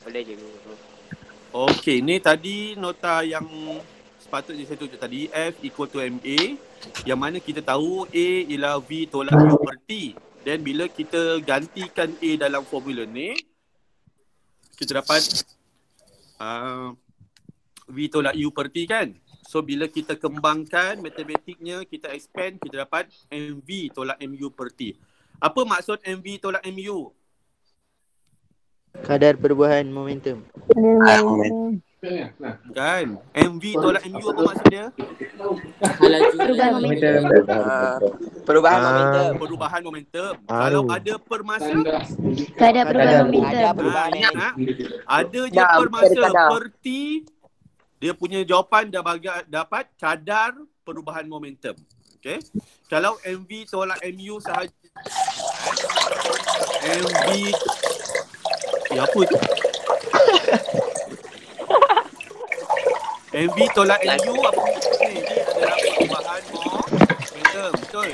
boleh je guru. Okey, ni tadi nota yang sepatutnya saya tunjuk tadi, F equal to MA, yang mana kita tahu A ialah V tolak U per T. Dan bila kita gantikan A dalam formula ni, kita dapat V tolak U per T kan. So bila kita kembangkan matematiknya, kita expand, kita dapat MV tolak MU per T. Apa maksud MV tolak MU? Kadar perubahan momentum. Kan? MV tolak MU apa maksud dia? Perubahan momentum. Perubahan momentum. Perubahan momentum. Kalau ada per masa, Kadar perubahan momentum. Ada perubahan ingat tak? Ada je Dah, per masa, kadar. per T, dia punya jawapan dah dapat kadar perubahan momentum. Okay? Kalau MV tolak MU sahaja, MV, ya apa tu? MV tolak MU apa ni? Ini adalah perubahan momentum. Betul?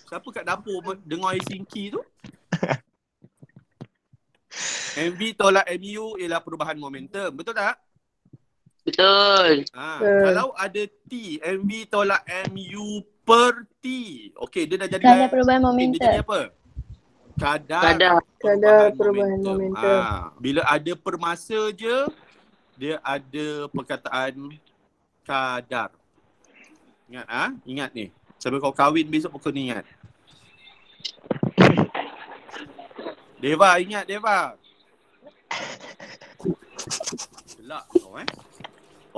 Siapa kat dapur dengar air singki tu? MV tolak MU ialah perubahan momentum. Betul tak? Betul. Kalau ada T, MV tolak MU per T. Okey, dia dah jadi Kadar perubahan Dia momentum. jadi apa? Kadar perubahan momentum. Bila ada per masa je, dia ada perkataan kadar. Ingat Ingat ni. Sampai kau kahwin besok pukul ni ingat. Deva, ingat Deva. Gelak kau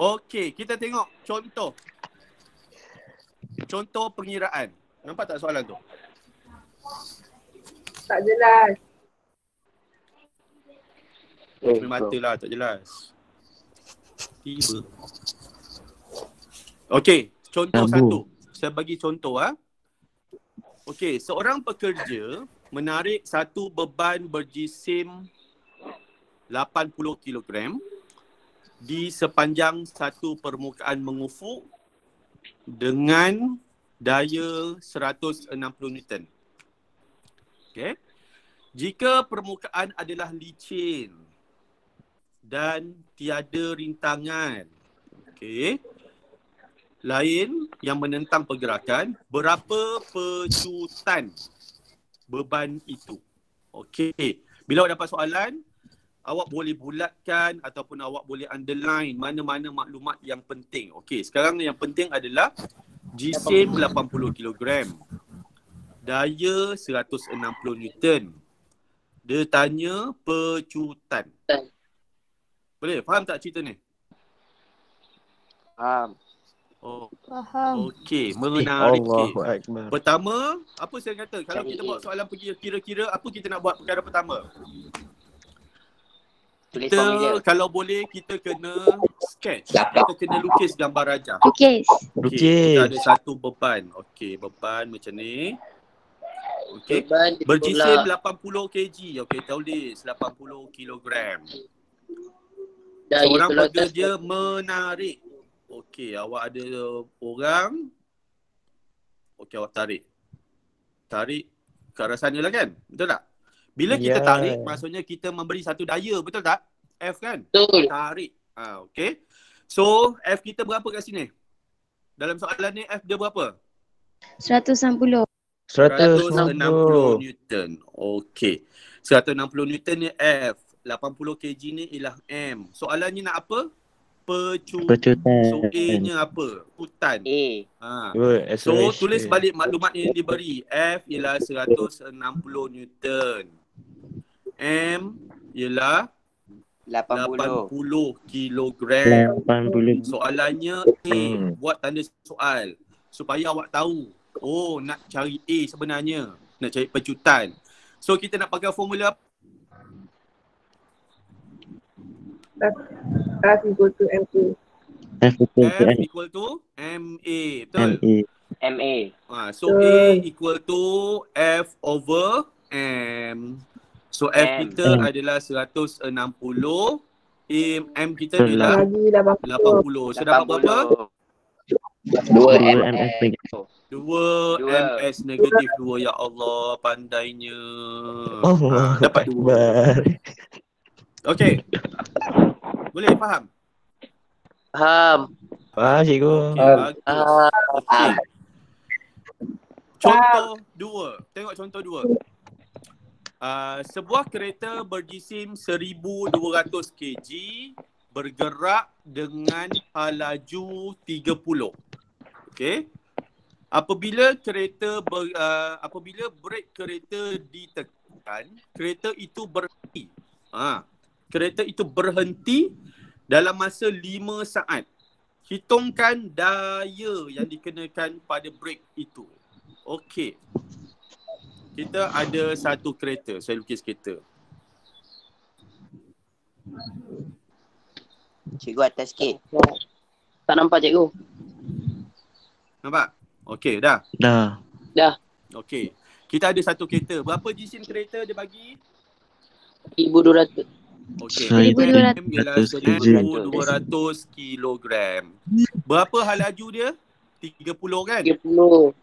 Okey, kita tengok contoh. Contoh pengiraan. Nampak tak soalan tu? Tak jelas. Mata lah, tak jelas. Tiba. Okey, contoh satu. Saya bagi contoh Okey, seorang pekerja menarik satu beban berjisim 80 kg di sepanjang satu permukaan mengufuk dengan daya 160 Newton. Okey. Jika permukaan adalah licin dan tiada rintangan, lain yang menentang pergerakan, berapa pecutan beban itu? Okey. Bila awak dapat soalan, awak boleh bulatkan ataupun awak boleh underline mana-mana maklumat yang penting. Okey, sekarang yang penting adalah jisim 80 kg. Daya 160 Newton. Dia tanya pecutan. Boleh? Faham tak cerita ni? Faham. Faham. Okey, menarik. Allahuakbar. Pertama, apa saya kata? Kalau kita buat soalan kira-kira, apa kita nak buat perkara pertama? Tulis Kita formula. kalau boleh kita kena sketch. Kita kena lukis gambar rajah. Lukis. Okey, kita ada satu beban. Okey, beban macam ni. Okey. Beban Berjisim ditolak 80 kg. Okey, tulis 80 kg. daya Seorang tolak pekerja menarik. Okey, awak ada orang. Okey, awak tarik. Tarik ke arah sana lah kan? Betul tak? Bila kita tarik, maksudnya kita memberi satu daya, betul tak? F kan? Betul. Tarik. Okey. So, F kita berapa kat sini? Dalam soalan ni, F dia berapa? 160. 160 Newton. Okey. 160 Newton ni F. 80 kg ni ialah M. Soalannya nak apa? Pecutan. So, A-nya apa? Putan. A. So, tulis balik maklumat yang diberi. F ialah 160 Newton. M ialah 80 kilogram. Soalannya A. Buat tanda soal. Supaya awak tahu. Oh, nak cari A sebenarnya. Nak cari pecutan. So, kita nak pakai formula apa? F equal to MA. F equal to MA. Betul? MA. So A equal to F over M. So F kita adalah 160. M kita adalah 80. So dapat berapa? 2 MS negatif. 2 MS negatif 2. Ya Allah, pandainya. Allah Dapat 2. Akbar. Okey. Boleh faham? Faham. Faham cikgu. Okey, bagus. Okey. Contoh 2. Tengok contoh 2. Sebuah kereta berjisim 1200 kg bergerak dengan laju 30. Okey. Apabila brek kereta ditekan, kereta itu berhenti. Kereta itu berhenti dalam masa 5 saat. Hitungkan daya yang dikenakan pada brek itu. Okey. Kita ada satu kereta. Saya lukis kereta. Cikgu atas sikit. Tak nampak cikgu. Nampak? Okey, dah. Dah. Okey. Kita ada satu kereta. Berapa jisim kereta dia bagi? 1,200. Okey. 1,200. Ialah 1,200 kilogram. Berapa hal laju dia? 30 kan? 30.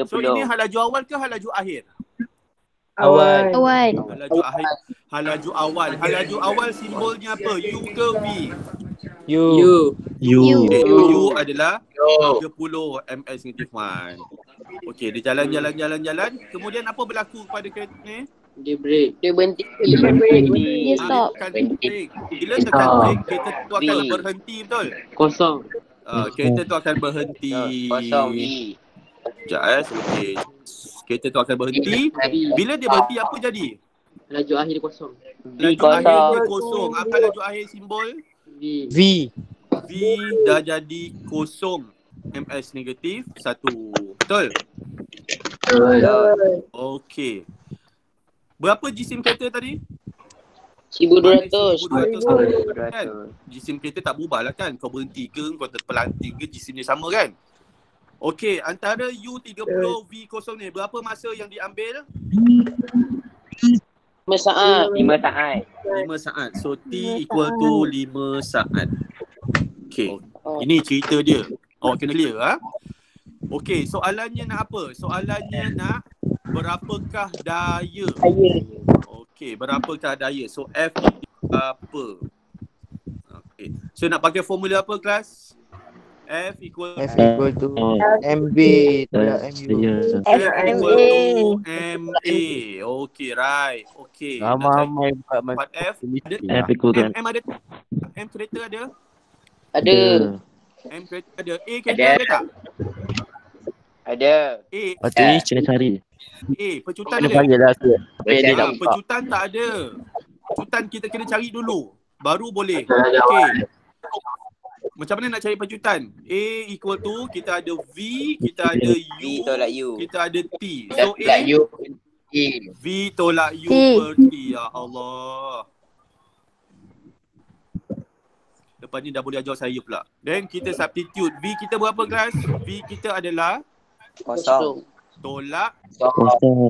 So ini hal laju awal ke hal laju akhir? Awal. Hal laju awal. Hal laju awal simbolnya apa? U ke V? U. Okay, U adalah 30 ms negatif 1. Okey, dia jalan. Kemudian apa berlaku pada kereta ni? Dia break. Dia berhenti. Dia stop. Tekan brake. Bila tekan brake, kereta tu akan berhenti, betul? Kosong. Kereta tu akan berhenti. Kosong V. Sekejap okey. Kereta tu akan berhenti. Bila dia berhenti, apa jadi? Laju akhir kosong. Laju akhir dia kosong. Apa laju akhir simbol? V. V dah jadi kosong. MS negatif 1. Betul? Okey. Berapa jisim kereta tadi? 1,200. 1,200 kan? Jisim kereta tak berubah lah kan? Kau berhenti ke, kau terpelanting ke, jisim dia sama kan? Okey, antara U30 V0 ni, berapa masa yang diambil? 5 saat. 5 saat. So T equal to 5 saat. Okey. Ini cerita dia. Awak kena clear Okey, soalannya nak apa? Soalannya nak berapakah daya? Okey, berapakah daya? So F apa? Okey. So nak pakai formula apa kelas? F equal to MB tolak MU. F equal to MA. Okey, right. Okey. Ramai Part F. F equal to M ada? M kereta ada? Ada. M kereta ada. A kereta ada tak? Ada. A. Patut ni kena cari. A. Pecutan Kena ada? panggil lah sikit. Pecutan tak ada. Pecutan kita kena cari dulu. Baru boleh. Okey. Macam mana nak cari pecutan? A equal to, kita ada V, kita ada U, tolak U. kita ada T. So A, V tolak U per T. Ya Allah. Lepas ni dah boleh ajar saya pula. Then kita substitute. V kita berapa kelas? V kita adalah Kosong. tolak Kosong.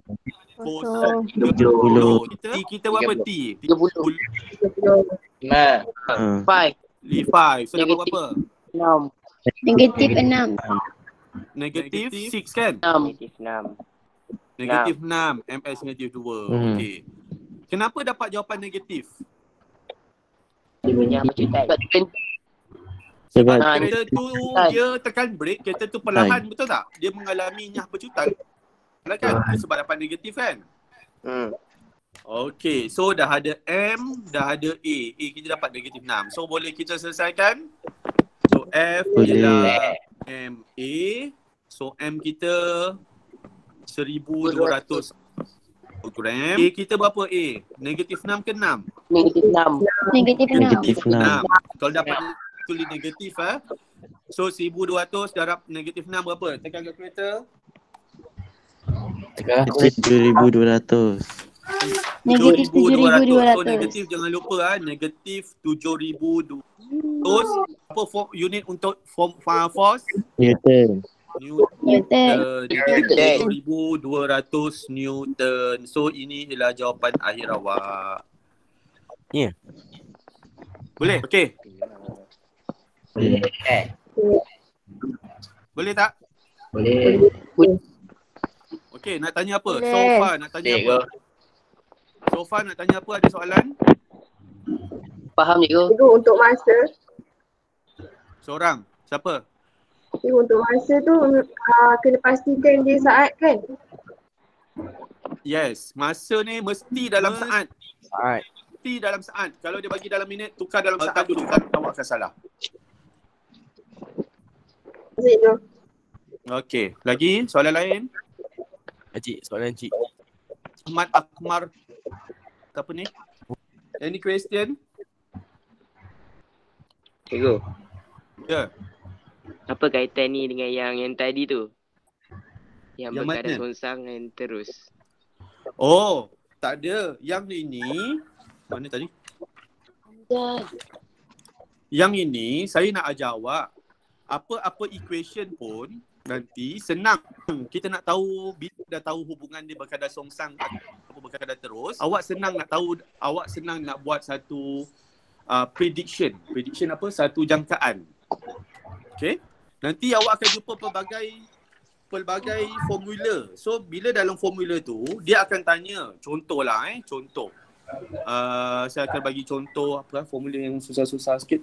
kosong 30. T kita berapa T? 30. 5. 5. So dapat berapa? 6. Negatif 6. Negatif 6 kan? 6. Negatif 6. MS negatif 2. Okey. Kenapa dapat jawapan negatif? Dia banyak pecutan. Sebab Kereta tu dia tekan brake, kereta tu perlahan, betul tak? Dia mengalami nyah pecutan. Kan? Sebab dapat negatif kan? Okey, so dah ada M, dah ada A. A kita dapat negatif 6. So boleh kita selesaikan? So F ialah MA. So M kita 1,200 gram. A kita berapa A? Negatif 6 ke 6? Negatif 6. Negatif 6. negatif 6. Kalau dapat tulis negatif So 1,200 darab negatif 6 berapa? Tekan kalkulator. Negatif 7,200. Negatif 7,200. So negatif jangan lupa negatif 7,200. Apa unit untuk force? Newton. Newton. 7,200 Newton. So ini ialah jawapan akhir awak. Ya. Boleh? Okey. Boleh tak? Boleh. Okey, nak tanya apa? Boleh. Sofa nak tanya apa? Sofa nak tanya apa? Ada soalan? Faham cikgu? Cikgu untuk masa. Seorang. Siapa? Cikgu untuk masa tu kena pastikan dia saat kan? Yes. Masa ni mesti dalam saat. Alright. Mesti dalam saat. Kalau dia bagi dalam minit, tukar dalam saat dulu. Kan awak akan salah. Cikgu. Okey. Lagi soalan lain? Cik, soalan cik. Ahmad Akmar. Apa ni? Any question? Cikgu, Ya. apa kaitan ni dengan yang tadi tu? Yang Yang berkadar mana? songsang dan terus. Oh, tak ada. Yang ini, mana tadi? Yang ini, saya nak ajar awak. Apa-apa equation pun, nanti senang. Kita nak tahu, bila dah tahu hubungan dia berkadar songsang atau berkadar terus, awak senang nak buat satu prediction. Prediction apa? Satu jangkaan. Okay? Nanti awak akan jumpa pelbagai formula. So, bila dalam formula tu, dia akan tanya, contohlah contoh. Saya akan bagi contoh formula yang susah-susah sikit.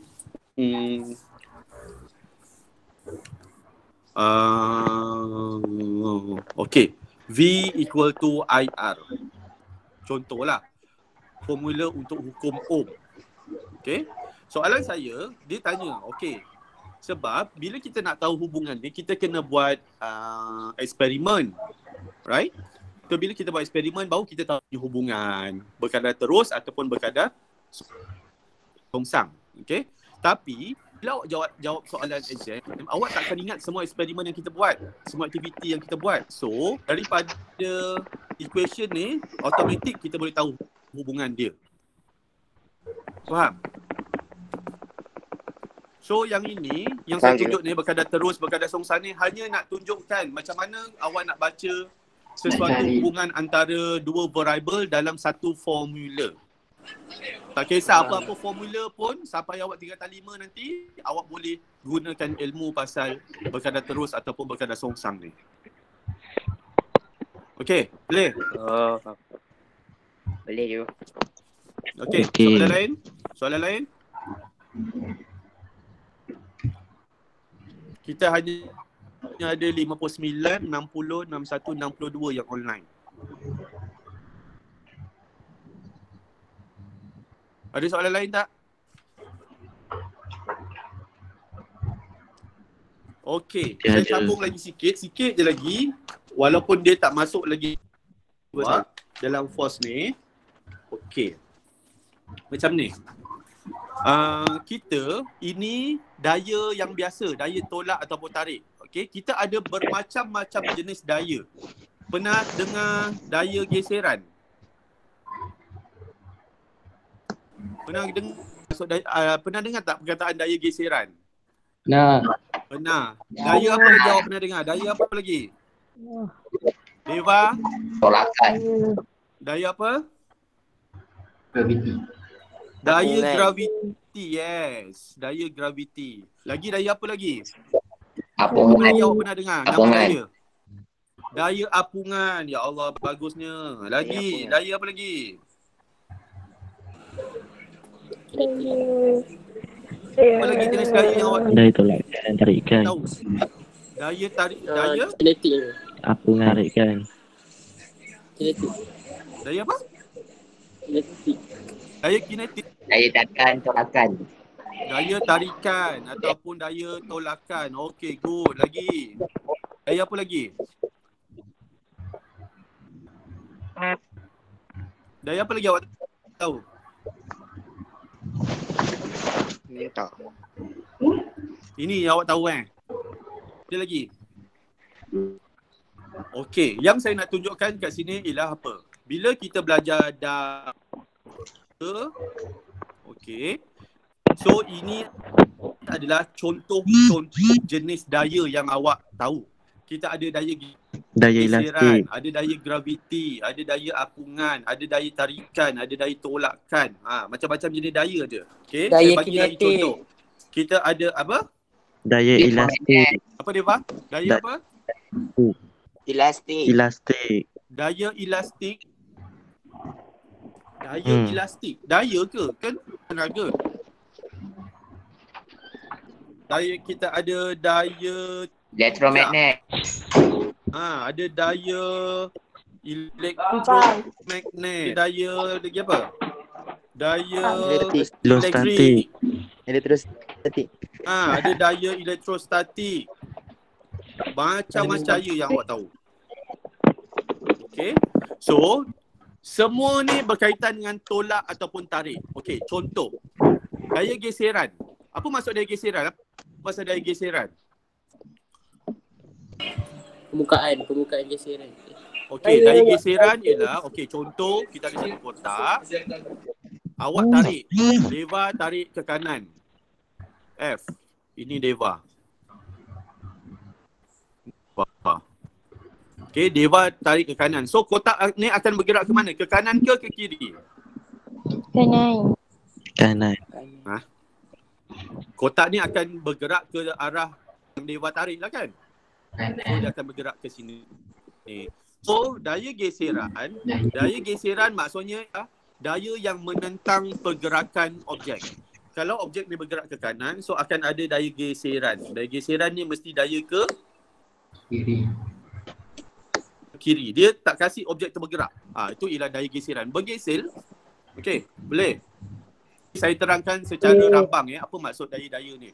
Okay. V equal to IR. Contohlah. Formula untuk hukum Ohm. Okay. Soalan saya, dia tanya, okay. Sebab bila kita nak tahu hubungan ni, kita kena buat eksperimen. Right? So, bila kita buat eksperimen, baru kita tahu hubungan berkadar terus ataupun berkadar songsang. Okay? Tapi, bila awak jawab soalan exam, awak tak akan ingat semua eksperimen yang kita buat, semua aktiviti yang kita buat. So, daripada equation ni, automatik kita boleh tahu hubungan dia. Faham? So, yang ini, yang saya tunjuk ni, berkadar terus, berkadar songsang ni, hanya nak tunjukkan macam mana awak nak baca sesuatu hubungan antara dua variable dalam satu formula. Tak kisah apa-apa formula pun, sampai awak 3/5 nanti, awak boleh gunakan ilmu pasal berkadar terus ataupun berkadar songsang ni. Okey, boleh? Oh. Boleh je. Okey, Okey. soalan lain? Soalan lain? Kita hanya ada 59, 60, 61, 62 yang online. Ada soalan lain tak? Okey, saya Ada. sambung lagi sikit je lagi. Walaupun dia tak masuk lagi dalam force ni. Okey. Macam ni. Kita ini daya yang biasa, daya tolak ataupun tarik. Okey, kita ada bermacam-macam jenis daya. Pernah dengar daya geseran? Pernah dengar tak perkataan daya geseran? Nah. Pernah. Daya apa lagi awak pernah dengar? Daya apa lagi? Deva? Tolakan. Daya apa? Gravity. Daya Apungan. graviti. Yes. Daya graviti. Lagi daya apa lagi? Apa Apungan. lagi awak pernah dengar? Nama Apungan. daya. Daya apungan. Ya Allah, bagusnya. Lagi. Daya apa lagi? Apa lagi jenis daya yang awak Daya tolakkan dan tarikan. tahu? Daya tarik. Daya? Kinetik. Apa menarikkan? Kinetik. Daya apa? Kinetik. Daya kinetik. Daya tarikan, tolakan. Daya tarikan ataupun daya tolakan. Okey, good. Lagi. Daya apa lagi? Daya apa lagi awak tahu? Tak. Ini yang awak tahu Ada lagi? Okey, yang saya nak tunjukkan kat sini ialah apa? Bila kita belajar daya, okey. So ini adalah contoh jenis daya yang awak tahu. Kita ada daya Daya geseran, elastik. ada daya graviti, ada daya apungan, ada daya tarikan, ada daya tolakan. Macam-macam jenis daya je. Okey, Daya saya bagi lagi kinetik. contoh. Kita ada apa? Daya elastik. Apa Deva? Daya Da- apa? Elastik. Elastik. Daya elastik. Daya Hmm. elastik. Daya ke? Kan tenaga. Daya kita ada daya Elektromagnet. ada daya elektromagnet. Daya lagi apa? Daya Elektrik. Elostatik. Elektrostatik. ada daya elektrostatik. Macam-macam yang awak tahu. Okay. So, semua ni berkaitan dengan tolak ataupun tarik. Okay, contoh. Daya geseran. Apa maksud daya geseran? Apa maksud daya geseran? Permukaan geseran. Okey, daya geseran ialah, okey, contoh kita ada satu kotak. Awak tarik. Deva tarik ke kanan. F. Ini Deva. Okey, Deva tarik ke kanan. So kotak ni akan bergerak ke mana? Ke kanan ke kiri? Kanan. Kanan. Kotak ni akan bergerak ke arah yang Deva tarik lah kan? So dia akan bergerak ke sini. So daya geseran maksudnya daya yang menentang pergerakan objek. Kalau objek ni bergerak ke kanan, so akan ada daya geseran. Daya geseran ni mesti daya ke kiri. Dia tak kasih objek tu bergerak. Itu ialah daya geseran. Bergesel, okey, boleh. Saya terangkan secara rambang apa maksud daya-daya ni.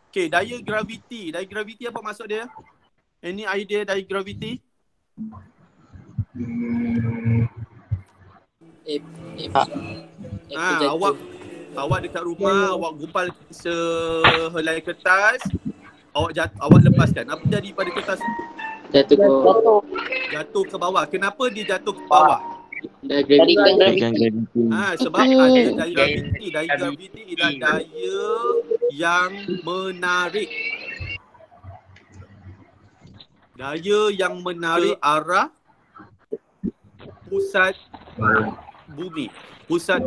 Okey, daya graviti. Daya graviti apa maksud dia? Any idea daya graviti? Awak dekat rumah, awak gumpal sehelai kertas, awak lepaskan. Apa jadi pada kertas? Jatuh ke bawah. Kenapa dia jatuh ke bawah? Tarikan graviti. Sebab ada daya graviti. Daya graviti ialah daya yang menarik. Daya yang menarik arah pusat bumi. Pusat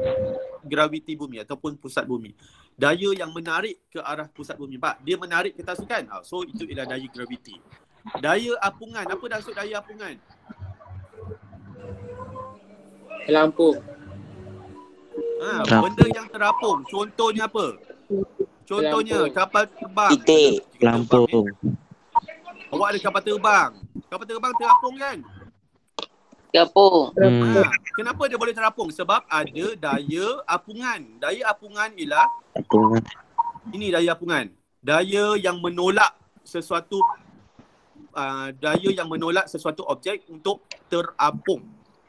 graviti bumi ataupun pusat bumi. Daya yang menarik ke arah pusat bumi. Pak, dia menarik kertas tu kan? So itu ialah daya graviti. Daya apungan. Apa maksud daya apungan? Pelampung. Benda yang terapung. Contohnya apa? Contohnya kapal terbang. Titik. Pelampung. Awak ada kapal terbang. Kapal terbang terapung kan? Terapung. Kenapa dia boleh terapung? Sebab ada daya apungan. Daya apungan ialah Apungan. ini daya apungan. Daya yang menolak sesuatu daya yang menolak sesuatu objek untuk terapung.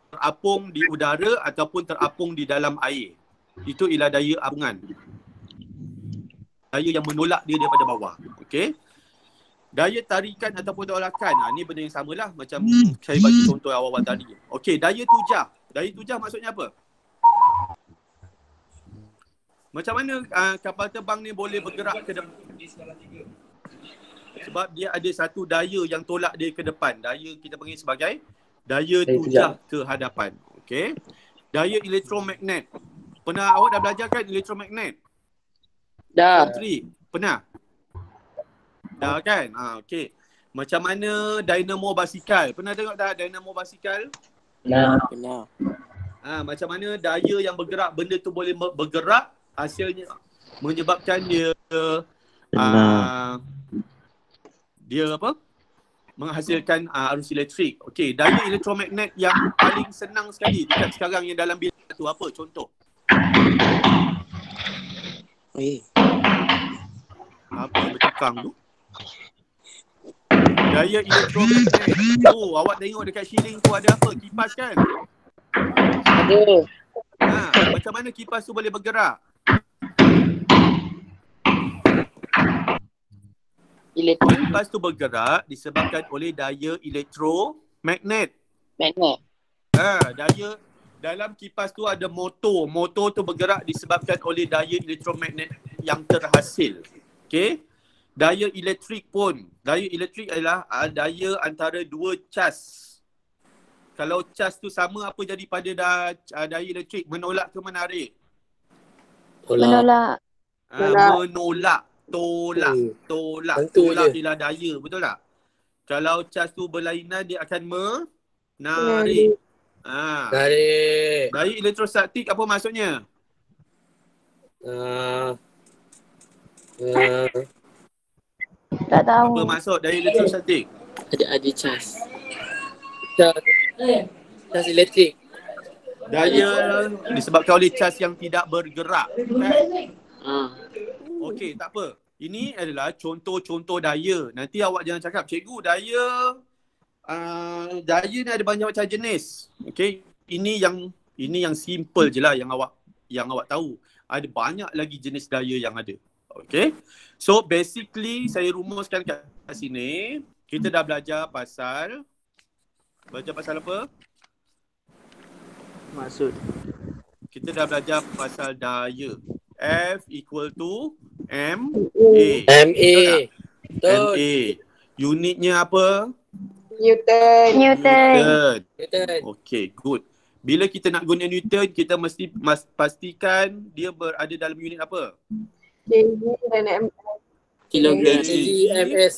Terapung di udara ataupun terapung di dalam air. Itu ialah daya apungan. Daya yang menolak dia daripada bawah. Okey. Daya tarikan ataupun tolakan. Ni benda yang samalah macam saya bagi contoh awal-awal tadi. Okey, daya tujah. Daya tujah maksudnya apa? Macam mana kapal terbang ni boleh bergerak ke depan? Sebab dia ada satu daya yang tolak dia ke depan. Daya kita panggil sebagai daya tujah ke hadapan. Okey. Daya elektromagnet. Awak dah belajar kan elektromagnet? Dah. Pernah? Dah kan? Okey. Macam mana dynamo basikal? Pernah tengok tak dynamo basikal? Pernah. Macam mana daya yang bergerak, benda tu boleh bergerak, hasilnya menyebabkan dia dia apa? Menghasilkan arus elektrik. Okey, daya elektromagnet yang paling senang sekali dekat sekarang yang dalam bilik tu apa? Contoh. Apa bertukang tu? Daya elektromagnet. Awak tengok dekat ceiling tu ada apa? Kipas kan? Ada. Macam mana kipas tu boleh bergerak? Kipas tu bergerak disebabkan oleh daya elektromagnet. Daya dalam kipas tu ada motor. Motor tu bergerak disebabkan oleh daya elektromagnet yang terhasil. Okey. Daya elektrik pun. Daya elektrik adalah daya antara dua cas. Kalau cas tu sama, apa jadi pada daya elektrik? Menolak ke menarik? Menolak. Menolak. tolak. Tentu Tolak je. ialah daya, betul tak? Kalau cas tu berlainan, dia akan menarik. Tarik. Daya elektrostatik apa maksudnya? Tak tahu. Apa maksud daya elektrostatik? Ada cas. Cas elektrik. Daya disebabkan oleh cas yang tidak bergerak, kan? Okey, tak apa. Ini adalah contoh-contoh daya. Nanti awak jangan cakap, cikgu daya ni ada banyak macam jenis. Okey, ini yang simple je lah yang awak tahu. Ada banyak lagi jenis daya yang ada. Okey. So basically saya rumuskan kat sini, kita dah belajar pasal apa? Maksud. Kita dah belajar pasal daya. F equal to M A. MA. Betul. MA. Unitnya apa? Newton. Newton. Okay, good. Bila kita nak guna Newton, kita mesti pastikan dia berada dalam unit apa? kg dan ms. Kilogram. kg ms.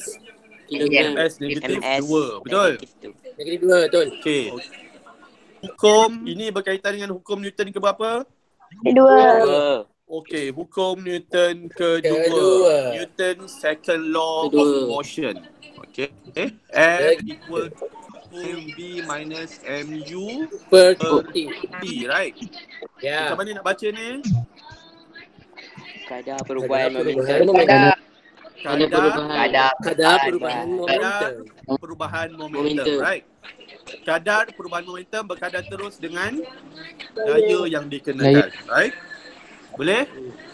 Kilogram. MS negatif MS. 2. Betul? Negatif 2, betul. Okay. Hukum, ini berkaitan dengan hukum Newton ke berapa? Kedua. Okay, hukum Newton Kedua. kedua. Newton second law of motion. Okay. F equal to V minus MU Per per T. T, right? Ya. Macam mana nak baca ni? Kadar perubahan Perubahan momentum. momentum. Kadar perubahan momentum. Perubahan momentum, right? Kadar perubahan momentum berkadar terus dengan daya yang dikenakan, right? Boleh?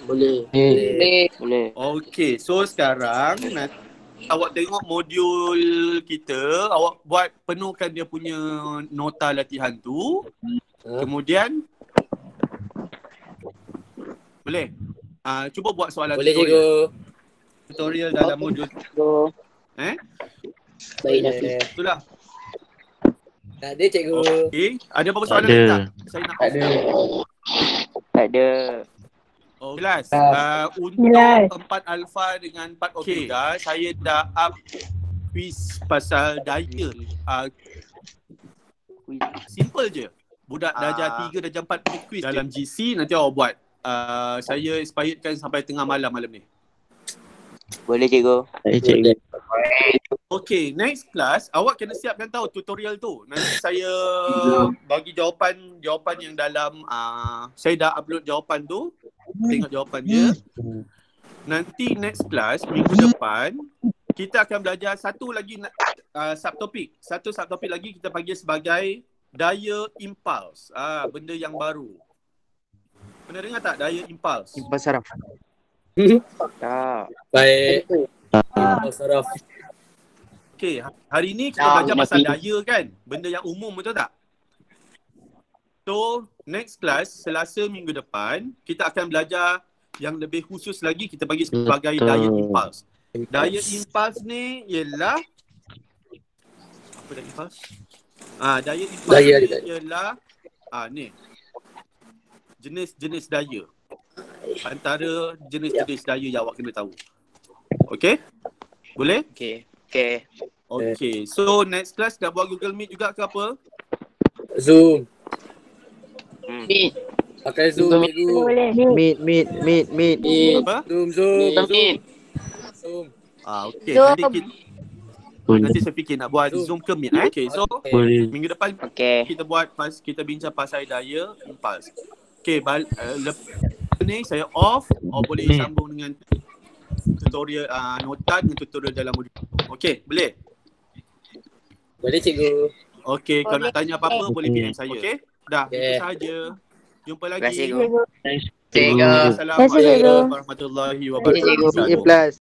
Boleh. Okey, so sekarang awak tengok modul kita, awak buat penuhkan dia punya nota latihan tu. Kemudian boleh? Cuba buat soalan Boleh, cikgu. tutorial dalam modul. Baik, Nafi. Itulah. Tak ada, cikgu. Okey, ada apa-apa soalan Ada. lagi tak? Saya nak Tak ada. Oh, jelas. Untuk Jelas. 4 alfa dengan 4 omega, saya dah up quiz pasal daya. Simple je. Budak darjah 3, darjah 4 punya quiz dalam GC, nanti awak buat. Saya expiredkan sampai tengah malam ni. Boleh, cikgu. Baik, cikgu. Okay, next class, awak kena siapkan tahu tutorial tu. Nanti saya bagi jawapan yang dalam, saya dah upload jawapan tu. Tengok jawapan dia. Nanti next class, minggu depan, kita akan belajar satu lagi subtopik. Satu subtopik lagi kita panggil sebagai daya impuls. Benda yang baru. Pernah dengar tak daya impuls? Impuls saraf. Tak. Baik. Saraf. Okay, hari ni kita belajar pasal daya kan? Benda yang umum, betul tak? So, next class, Selasa minggu depan, kita akan belajar yang lebih khusus lagi, kita bagi sebagai daya impuls. Daya impuls ni ialah, apa daya impuls? Daya impuls ni ialah, ni, jenis-jenis daya. Antara jenis-jenis daya yang awak kena tahu. Okay? Boleh? Okay, so next class nak buat Google Meet juga ke apa? Zoom. Pakai Zoom, cikgu. Boleh. Meet. Apa? Zoom. Okay. Zoom. Nanti saya fikir nak buat Zoom ke Meet. Okay, so Boleh. minggu depan kita buat kita bincang pasal daya impuls. Okay, lepas ni saya off. Boleh sambung dengan tutorial nota dengan tutorial dalam modul. Okay, boleh? Boleh, cikgu. Okay, kalau nak tanya apa-apa boleh PM saya. Okay? Dah, itu sahaja. Jumpa lagi. Cikgu. Assalamualaikum warahmatullahi wabarakatuh. A+.